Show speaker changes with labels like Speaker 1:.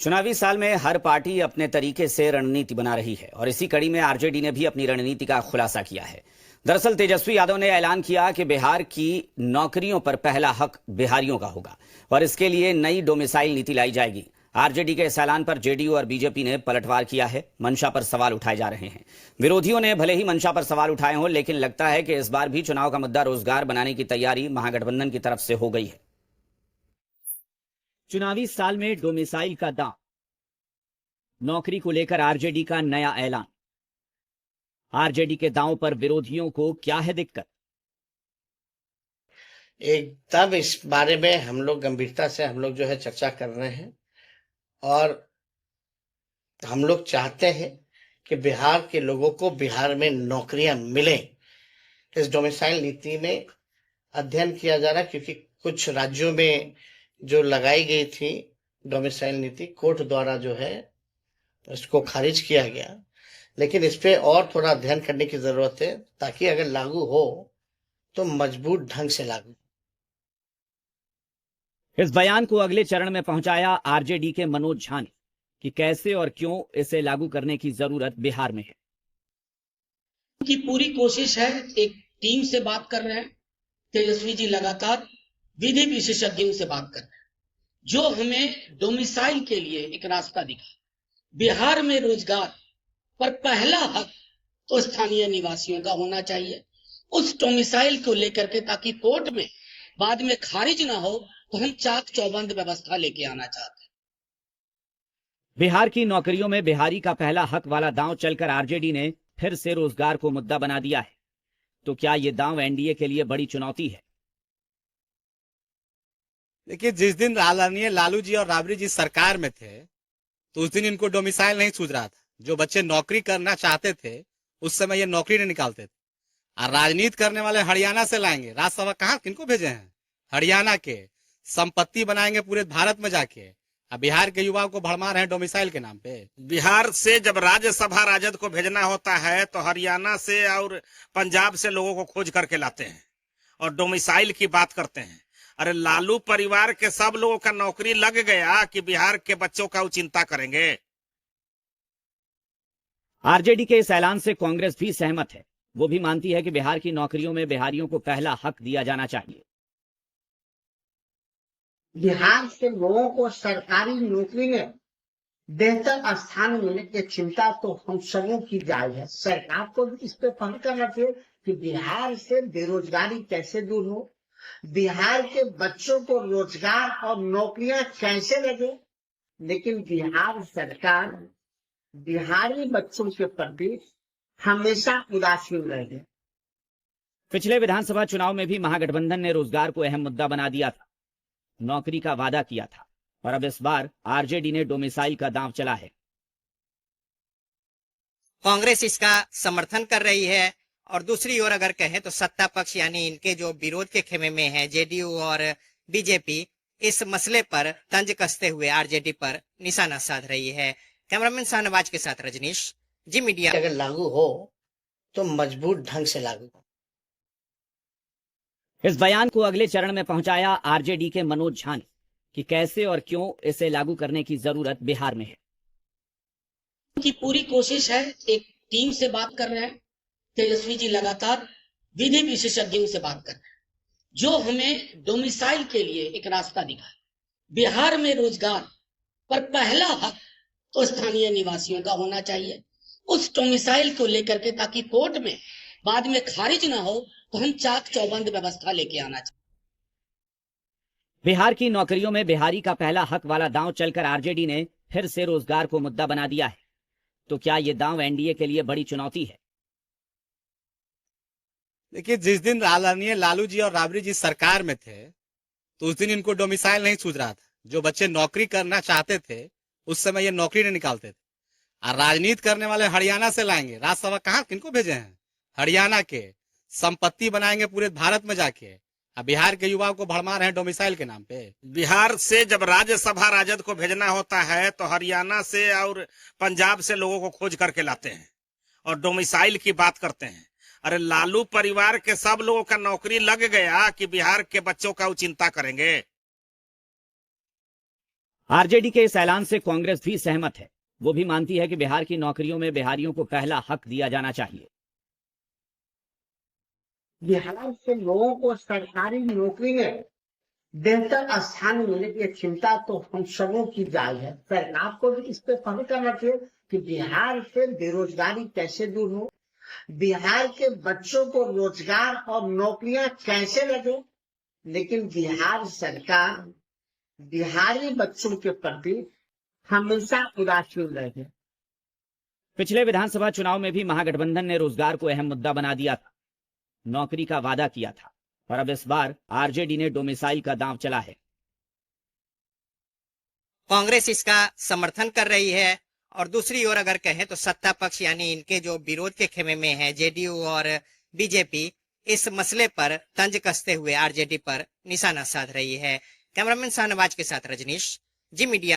Speaker 1: चुनावी साल में हर पार्टी अपने तरीके से रणनीति बना रही है और इसी कड़ी में आरजेडी ने भी अपनी रणनीति का खुलासा किया है। दरअसल तेजस्वी यादव ने ऐलान किया कि बिहार की नौकरियों पर पहला हक बिहारियों का होगा और इसके लिए नई डोमिसाइल नीति लाई जाएगी। आरजेडी के इस ऐलान पर जेडीयू और बीजेपी ने पलटवार किया है। मंशा पर सवाल उठाए जा रहे हैं। विरोधियों ने भले ही मंशा पर सवाल उठाए हों, लेकिन लगता है कि इस बार भी चुनाव का मुद्दा रोजगार बनाने की तैयारी महागठबंधन की तरफ से हो गई है। चुनावी साल में डोमिसाइल का दांव, नौकरी को लेकर आरजेडी का नया ऐलान। आरजेडी के दांव पर विरोधियों को क्या है दिक्कत?
Speaker 2: एकदम इस बारे में हम लोग गंभीरता से जो है चर्चा कर रहे हैं और हम लोग चाहते हैं कि बिहार के लोगों को बिहार में नौकरियां मिले। इस डोमिसाइल नीति में अध्ययन किया जा रहा है, क्योंकि कुछ राज्यों में जो लगाई गई थी डोमिसाइल नीति, कोर्ट द्वारा जो है इसको खारिज किया गया, लेकिन इस पे और थोड़ा अध्ययन करने की जरूरत है, ताकि अगर लागू हो तो मजबूत ढंग से लागू।
Speaker 1: इस बयान को अगले चरण में पहुंचाया आरजेडी के मनोज झा ने कि कैसे और क्यों इसे लागू करने की जरूरत बिहार में है।
Speaker 3: की पूरी कोशिश है, एक टीम से बात कर रहे हैं। तेजस्वी जी लगातार विधि विशेषज्ञों से बात कर रहे हैं, जो हमें डोमिसाइल के लिए एक रास्ता दिखा। बिहार में रोजगार पर पहला हक तो स्थानीय निवासियों का होना चाहिए। उस डोमिसाइल को लेकर के, ताकि कोर्ट में बाद में खारिज ना हो, तो हम चाक चौबंद व्यवस्था लेके आना चाहते हैं।
Speaker 1: बिहार की नौकरियों में बिहारी का पहला हक वाला दांव चलकर आरजेडी ने फिर से रोजगार को मुद्दा बना दिया है। तो क्या ये दांव एनडीए के लिए बड़ी चुनौती है?
Speaker 4: देखिए, जिस दिन आदरणीय लालू जी और राबड़ी जी सरकार में थे, तो उस दिन इनको डोमिसाइल नहीं सूझ रहा था। जो बच्चे नौकरी करना चाहते थे उस समय ये नौकरी नहीं निकालते थे। और राजनीति करने वाले हरियाणा से लाएंगे, राज्यसभा कहाँ किनको भेजे हैं? हरियाणा के संपत्ति बनाएंगे पूरे भारत में जाके। अब बिहार के युवाओं को भड़मा रहे हैं डोमिसाइल के नाम पे।
Speaker 5: बिहार से जब राज्यसभा राजद को भेजना होता है तो हरियाणा से और पंजाब से लोगों को खोज करके लाते हैं और डोमिसाइल की बात करते हैं। अरे लालू परिवार के सब लोगों का नौकरी लग गया कि बिहार के बच्चों का वो चिंता करेंगे।
Speaker 1: आरजेडी के इस ऐलान से कांग्रेस भी सहमत है। वो भी मानती है कि बिहार की नौकरियों में बिहारियों को पहला हक दिया जाना चाहिए।
Speaker 6: बिहार के लोगों को सरकारी नौकरी में बेहतर स्थान मिलने की चिंता तो हम सबों की जायज है। सरकार को भी इस पे पहल करना चाहिए कि बिहार से बेरोजगारी कैसे दूर हो, बिहार के बच्चों को रोजगार और नौकरियां कैसे लगे। लेकिन बिहार सरकार बिहारी बच्चों के प्रति हमेशा उदासीन रही है।
Speaker 1: पिछले विधानसभा चुनाव में भी महागठबंधन ने रोजगार को अहम मुद्दा बना दिया था, नौकरी का वादा किया था, और अब इस बार आरजेडी ने डोमिसाइल का दांव चला है।
Speaker 7: कांग्रेस इसका समर्थन कर रही है और दूसरी ओर अगर कहें तो सत्ता पक्ष यानी इनके जो विरोध के खेमे में है जेडीयू और बीजेपी, इस मसले पर तंज कसते हुए आरजेडी पर निशाना साध रही है। कैमरामैन शाहनवाज के साथ रजनीश, जी मीडिया।
Speaker 2: अगर लागू हो तो मजबूत ढंग से लागू।
Speaker 1: इस बयान को अगले चरण में पहुंचाया आरजेडी के मनोज झा ने कि कैसे और क्यों इसे लागू करने की जरूरत बिहार में है।
Speaker 3: की पूरी कोशिश है, एक टीम से बात कर रहे हैं। तेजस्वी जी लगातार विधि विशेषज्ञों से बात कर रहे हैं, जो हमें डोमिसाइल के लिए एक रास्ता दिखा। बिहार में रोजगार पर पहला हक तो स्थानीय निवासियों का होना चाहिए। उस डोमिसाइल को लेकर के, ताकि कोर्ट में बाद में खारिज ना हो, तो हम चाक चौबंद व्यवस्था लेके आना चाहिए।
Speaker 1: बिहार की नौकरियों में बिहारी का पहला हक वाला दांव चलकर आरजेडी ने फिर से रोजगार को मुद्दा बना दिया है। तो क्या ये दांव एनडीए के लिए बड़ी चुनौती है?
Speaker 4: देखिए, जिस दिन आदरणीय लालू जी और राबड़ी जी सरकार में थे, तो उस दिन इनको डोमिसाइल नहीं सूझ रहा था। जो बच्चे नौकरी करना चाहते थे उस समय ये नौकरी नहीं निकालते थे। और राजनीति करने वाले हरियाणा से लाएंगे, राज्यसभा कहाँ किनको भेजे हैं? हरियाणा के संपत्ति बनाएंगे पूरे भारत में जाके। अब बिहार के युवाओं को भड़मा रहे हैं डोमिसाइल के नाम पे।
Speaker 5: बिहार से जब राज्यसभा राजद को भेजना होता है तो हरियाणा से और पंजाब से लोगों को खोज करके लाते हैं और डोमिसाइल की बात करते हैं। अरे लालू परिवार के सब लोगों का नौकरी लग गया कि बिहार के बच्चों का वो चिंता करेंगे।
Speaker 1: आरजेडी के इस ऐलान से कांग्रेस भी सहमत है। वो भी मानती है कि बिहार की नौकरियों में बिहारियों को पहला हक दिया जाना चाहिए।
Speaker 6: बिहार के लोगों को सरकारी नौकरी में बेहतर स्थान मिलने की चिंता तो हम सबों की जायज है। सरकार को भी इस पे पहल करना चाहिए कि बिहार से बेरोजगारी कैसे दूर हो, बिहार के बच्चों को रोजगार और नौकरियां कैसे लगे। लेकिन बिहार सरकार बिहारी बच्चों के प्रति हमेशा उदासीन रहे।
Speaker 1: पिछले विधानसभा चुनाव में भी महागठबंधन ने रोजगार को अहम मुद्दा बना दिया था, नौकरी का वादा किया था, और अब इस बार आरजेडी ने डोमिसाइल का दांव चला है।
Speaker 7: कांग्रेस इसका समर्थन कर रही है और दूसरी ओर अगर कहें तो सत्ता पक्ष यानी इनके जो विरोध के खेमे में है जेडीयू और बीजेपी, इस मसले पर तंज कसते हुए आरजेडी पर निशाना साध रही है। कैमरामैन शाहनवाज के साथ रजनीश, जी मीडिया।